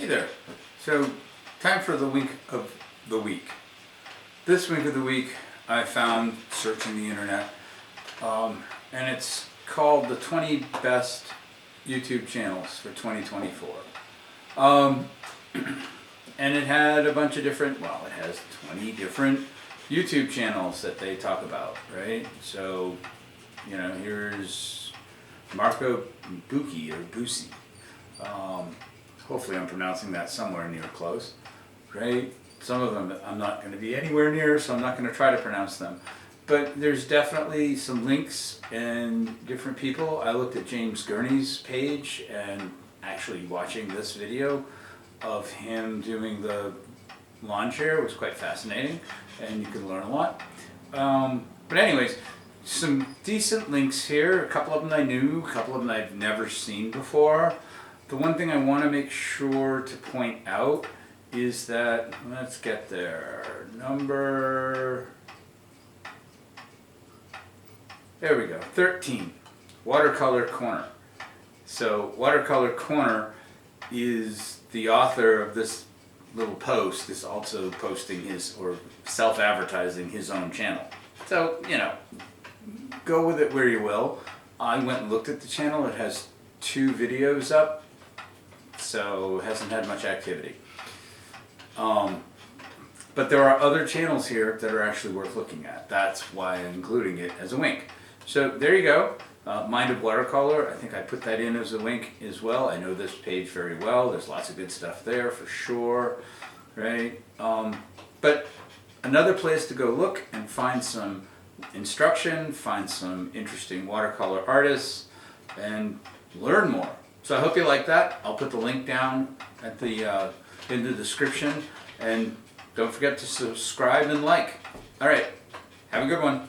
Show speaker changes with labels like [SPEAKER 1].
[SPEAKER 1] Hey there. So, time for the wink of the week. This wink of the week I found searching the internet, and it's called the 20 best YouTube channels for 2024. And it had a bunch of different, well, it has 20 different YouTube channels that they talk about, right? So, you know, here's Marco Bucci or Bucci. Hopefully I'm pronouncing that somewhere near close, right? Some of them I'm not going to be anywhere near, so I'm not going to try to pronounce them. But there's definitely some links and different people. I looked at James Gurney's page and actually watching this video of him doing the lawn chair was quite fascinating, and you can learn a lot. But anyways, some decent links here. A couple of them I knew, a couple of them I've never seen before. The one thing I want to make sure to point out is that, let's get there, there we go, 13, Watercolor Corner. So Watercolor Corner is the author of this little post is also posting his, or self-advertising his own channel. So, you know, go with it where you will. I went and looked at the channel. It has 2 videos up, so it hasn't had much activity. But there are other channels here that are actually worth looking at. That's why I'm including it as a wink. So there you go. Mind of Watercolor, I think I put that in as a wink as well. I know this page very well. There's lots of good stuff there for sure, right? But another place to go look and find some instruction, find some interesting watercolor artists, and learn more. So I hope you like that. I'll put the link down at the in the description, and don't forget to subscribe and like. All right, have a good one.